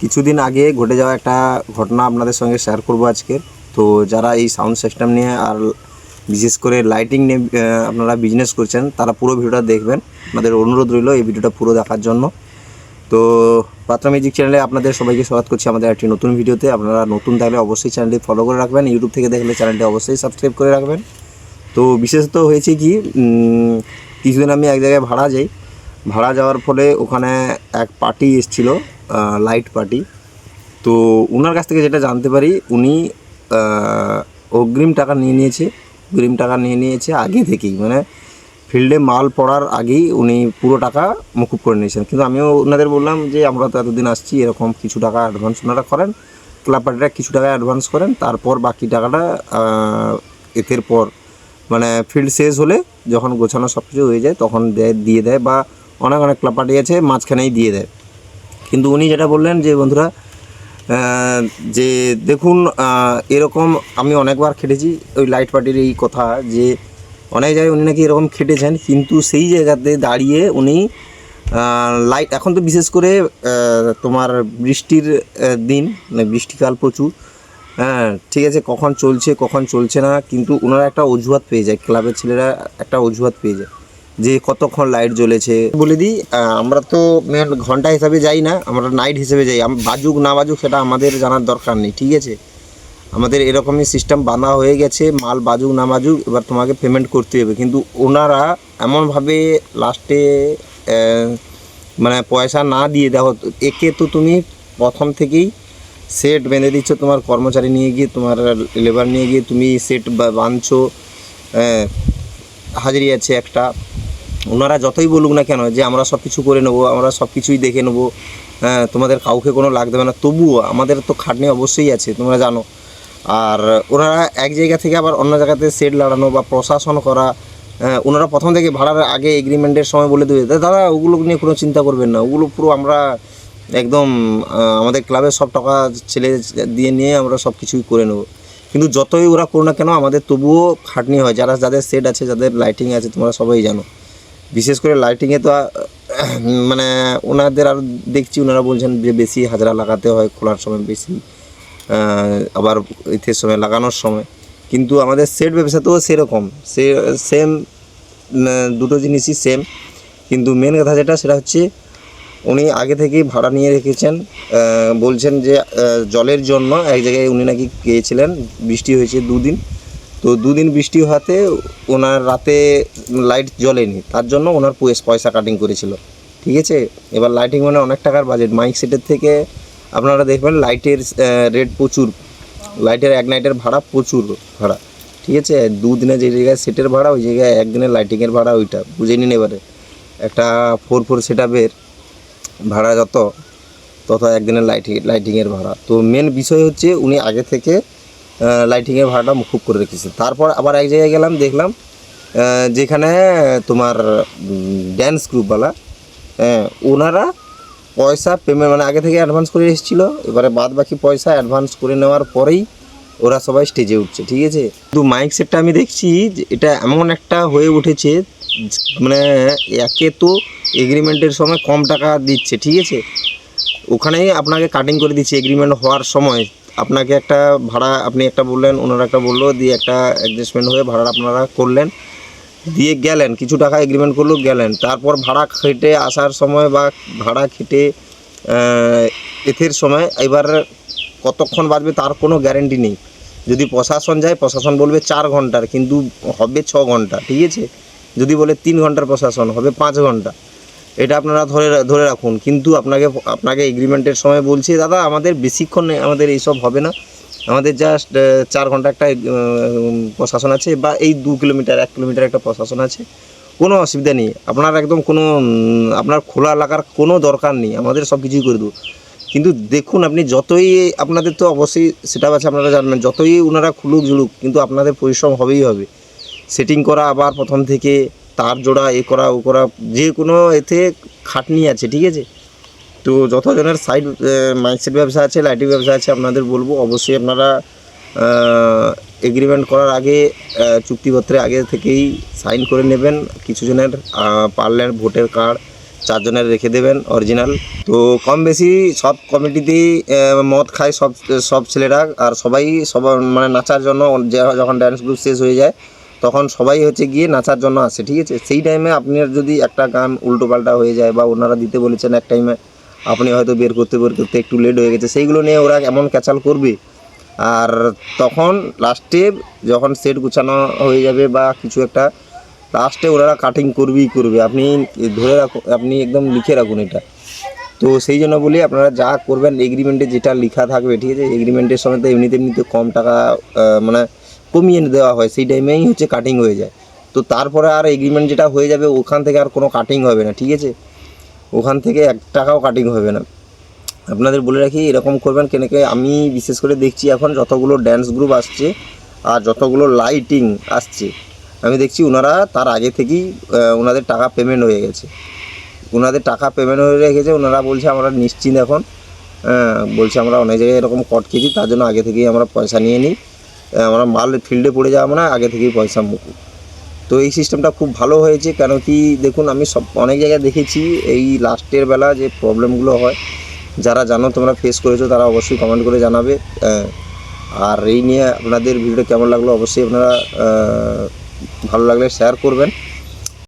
কিছুদিন আগে ঘটে যাওয়া একটা ঘটনা আপনাদের সঙ্গে শেয়ার করব আজকে। তো যারা এই সাউন্ড সিস্টেম নিয়ে আর বিশেষ করে লাইটিং নিয়ে আপনারা বিজনেস করছেন তারা পুরো ভিডিওটা দেখবেন। আপনাদের অনুরোধ রইল এই ভিডিওটা পুরো দেখার জন্য। তো পাত্র মিউজিক চ্যানেলে আপনাদের সবাইকে স্বাগত করছি আমাদের একটি নতুন ভিডিওতে। আপনারা নতুন থাকলে অবশ্যই চ্যানেলটি ফলো করে রাখবেন, ইউটিউব থেকে দেখলে চ্যানেলটি অবশ্যই সাবস্ক্রাইব করে রাখবেন। তো বিশেষত হয়েছে কি, কিছুদিন আমি এক জায়গায় ভাড়া যাওয়ার ফলে ওখানে এক পার্টি এসেছিলো, লাইট পার্টি। তো ওনার কাছ থেকে যেটা জানতে পারি, উনি অগ্রিম টাকা নিয়ে নিয়েছে আগে থেকেই, মানে ফিল্ডে মাল পড়ার আগেই উনি পুরো টাকা মকুব করে নিয়েছেন। কিন্তু আমিও ওনাদের বললাম যে আমরা তো এতদিন আসছি, এরকম কিছু টাকা অ্যাডভান্স ওনারা করেন, ক্লাব পার্টিরা কিছু টাকা অ্যাডভান্স করেন, তারপর বাকি টাকাটা এর পর মানে ফিল্ড শেষ হলে যখন গোছানো সব কিছু হয়ে যায় তখন দিয়ে দেয়, বা অনেক ক্লাব পার্টি আছে মাঝখানেই দিয়ে দেয়। কিন্তু উনি যেটা বললেন যে বন্ধুরা, যে দেখুন এরকম আমি অনেকবার খেটেছি ওই লাইট পার্টির এই কথা, যে অনেক জায়গায় উনি নাকি এরকম খেটেছেন, কিন্তু সেই জায়গাতে দাঁড়িয়ে উনি লাইট, এখন তো বিশেষ করে তোমার বৃষ্টির দিন, মানে বৃষ্টিকাল প্রচুর, হ্যাঁ ঠিক আছে, কখন চলছে কখন চলছে না, কিন্তু ওনারা একটা অজুহাত পেয়ে যায়, ক্লাবের ছেলেরা একটা অজুহাত পেয়ে যায় যে কতক্ষণ লাইট জ্বলেছে। বলে দিই, আমরা তো ঘন্টা হিসাবে যাই না, আমরা নাইট হিসেবে যাই। বাজুক না বাজুক সেটা আমাদের জানার দরকার নেই, ঠিক আছে। আমাদের এরকমই সিস্টেম বাঁধা হয়ে গেছে, মাল বাজুক না বাজুক এবার তোমাকে পেমেন্ট করতে হবে। কিন্তু ওনারা এমনভাবে লাস্টে মানে পয়সা না দিয়ে, দেখো একে তো তুমি প্রথম থেকেই সেট বেঁধে দিচ্ছ, তোমার কর্মচারী নিয়ে গিয়ে, তোমার লেবার নিয়ে গিয়ে তুমি সেট বাঁধছো, হাজিরি আছে একটা। ওনারা যতই বলুক না কেন যে আমরা সব কিছু করে নেবো, আমরা সব কিছুই দেখে নেবো, হ্যাঁ তোমাদের কাউকে কোনো লাগ দেবে না, তবুও আমাদের তো খাটনি অবশ্যই আছে, তোমরা জানো। আর ওনারা এক জায়গা থেকে আবার অন্য জায়গাতে সেট লাগানো বা প্রশাসন করা, ওনারা প্রথম থেকে ভাড়ার আগে এগ্রিমেন্টের সময় বলে দেবে দাদা ওগুলো নিয়ে কোনো চিন্তা করবেন না, ওগুলো পুরো আমরা একদম আমাদের ক্লাবের সব টাকা ছেলে দিয়ে নিয়ে আমরা সব কিছুই করে নেবো। কিন্তু যতই ওরা করো না কেন আমাদের তবুও খাটনি হয়। যাদের সেট আছে, যাদের লাইটিং আছে, তোমরা সবাই জানো। বিশেষ করে লাইটিংয়ে তো মানে ওনাদের আর দেখছি ওনারা বলছেন যে বেশি হাজরা লাগাতে হয়, খোলার সময় বেশি, আবার ইথের সময় লাগানোর সময়। কিন্তু আমাদের সেট ব্যবসাতেও সেরকম, সেম দুটো জিনিসই সেম। কিন্তু মেন কথা যেটা সেটা হচ্ছে উনি আগে থেকেই ভাড়া নিয়ে রেখেছেন। বলছেন যে জলের জন্য এক জায়গায় উনি নাকি গিয়েছিলেন, বৃষ্টি হয়েছে 2 দিন, তো 2 দিন বৃষ্টি হওয়াতে ওনার রাতে লাইট জ্বলেনি, তার জন্য ওনার পয়সা কাটিং করেছিল, ঠিক আছে। এবার লাইটিং মানে অনেক টাকার বাজেট, মাইক সেটের থেকে আপনারা দেখবেন লাইটের রেট প্রচুর, লাইটের এক নাইটের ভাড়া প্রচুর ভাড়া, ঠিক আছে। 2 দিনে যে জায়গায় সেটের ভাড়া, ওই জায়গায় একদিনের লাইটিংয়ের ভাড়া, ওইটা বুঝে নিন। এবারে একটা 4 সেট আপের ভাড়া তত একদিনের লাইটিংয়ের ভাড়া। তো মেন বিষয় হচ্ছে উনি আগে থেকে লাইটিংয়ের ভাড়াটা মুকুব করে রেখেছে। তারপর আবার এক জায়গায় গেলাম, দেখলাম যেখানে তোমার ড্যান্স গ্রুপওয়ালা, ওনারা পয়সা পেমেন্ট মানে আগে থেকে অ্যাডভান্স করে এসেছিলো, এবারে বাদ বাকি পয়সা অ্যাডভান্স করে নেওয়ার পরেই ওরা সবাই স্টেজে উঠছে, ঠিক আছে। কিন্তু মাইক সেটটা আমি দেখছি যে এটা এমন একটা হয়ে উঠেছে, মানে একে তো এগ্রিমেন্টের সময় কম টাকা দিচ্ছে, ঠিক আছে, ওখানেই আপনাকে কাটিং করে দিচ্ছে এগ্রিমেন্ট হওয়ার সময়। আপনাকে একটা ভাড়া আপনি একটা বললেন, ওনারা একটা বললো, দিয়ে একটা অ্যাডজাস্টমেন্ট হয়ে ভাড়া আপনারা করলেন, দিয়ে গেলেন, কিছু টাকা এগ্রিমেন্ট করলো গেলেন। তারপর ভাড়া খেটে আসার সময় বা ভাড়া খেটে এথের সময় এবার কতক্ষণ বাজবে তার কোনো গ্যারেন্টি নেই। যদি প্রশাসন যায়, প্রশাসন বলবে 4 ঘন্টার, কিন্তু হবে 6 ঘন্টা, ঠিক আছে। যদি বলে 3 ঘন্টার প্রশাসন, হবে 5 ঘন্টা। এটা আপনারা ধরে রাখুন। কিন্তু আপনাকে এগ্রিমেন্টের সময় বলছে দাদা আমাদের বেশিক্ষণ আমাদের এইসব হবে না, আমাদের জাস্ট 4 ঘন্টা একটা প্রশাসন আছে, বা এই 2 কিলোমিটার 1 কিলোমিটার একটা প্রশাসন আছে, কোনো অসুবিধা নেই, আপনার একদম কোনো আপনার খোলা লাগার কোনো দরকার নেই, আমাদের সব কিছুই করে দেবো। কিন্তু দেখুন আপনি যতই, আপনাদের তো অবশ্যই সেটা আছে, আপনারা জানবেন, যতই ওনারা খুলুক জুড়ুক, কিন্তু আপনাদের পরিশ্রম হবেই হবে। সেটিং করা আবার প্রথম থেকে, তার জোড়া, এ করা ও করা, যে কোনো এতে খাটনি আছে, ঠিক আছে। তো যতজনের সাইড মাইক ব্যবসা আছে, লাইটিং ব্যবসা আছে, আপনাদের বলবো অবশ্যই আপনারা এগ্রিমেন্ট করার আগে চুক্তিপত্রে আগে থেকেই সাইন করে নেবেন। কিছু জনের পারলে ভোটের কার্ড 4 জনের রেখে দেবেন অরিজিনাল। তো কম বেশি সব কমিটিতেই মদ খায় সব সব ছেলেরা, আর সবাই মানে নাচার জন্য যখন ড্যান্স গ্রুপ শেষ হয়ে যায় তখন সবাই হচ্ছে গিয়ে নাচার জন্য আসে, ঠিক আছে। সেই টাইমে আপনার যদি একটা গান উল্টোপাল্টা হয়ে যায় বা ওনারা দিতে বলেছেন এক টাইমে, আপনি হয়তো বের করতে একটু লেট হয়ে গেছে, সেইগুলো নিয়ে ওরা এমন ক্যাচাল করবে। আর তখন লাস্টে যখন সেট গুছানো হয়ে যাবে বা কিছু একটা, লাস্টে ওনারা কাটিং করবে, আপনি ধরে রাখুন, আপনি একদম লিখে রাখুন এটা। তো সেই জন্য বলি আপনারা যা করবেন এগ্রিমেন্টে যেটা লেখা থাকবে, ঠিক আছে, এগ্রিমেন্টের সময় তো এমনিতে কম টাকা মানে কমিয়ে দেওয়া হয়, সেই টাইমেই হচ্ছে কাটিং হয়ে যায়। তো তারপরে আর এগ্রিমেন্ট যেটা হয়ে যাবে ওখান থেকে আর কোনো কাটিং হবে না, ঠিক আছে, ওখান থেকে 1 টাকাও কাটিং হবে না। আপনাদের বলে রাখি এরকম করবেন, কেনকে আমি বিশেষ করে দেখছি এখন যতগুলো ড্যান্স গ্রুপ আসছে আর যতগুলো লাইটিং আসছে, আমি দেখছি ওনারা তার আগে থেকেই ওনাদের টাকা পেমেন্ট হয়ে গেছে, ওনারা বলছে আমরা নিশ্চিন্ত এখন, বলছে আমরা অনেক জায়গায় এরকম কট খেয়েছি, তার জন্য আগে থেকেই আমরা পয়সা নিয়ে নিই, আমরা মাল ফিল্ডে পড়ে যাওয়া মানে আগে থেকেই পয়সা মুকুব। তো এই সিস্টেমটা খুব ভালো হয়েছে, কেন কি দেখুন আমি অনেক জায়গায় দেখেছি এই লাস্টের বেলা যে প্রবলেমগুলো হয়, যারা জানো তোমরা ফেস করেছো তারা অবশ্যই কমেন্ট করে জানাবে। আর এই নিয়ে আপনাদের ভিডিওটা কেমন লাগলো অবশ্যই আপনারা ভালো লাগলে শেয়ার করবেন।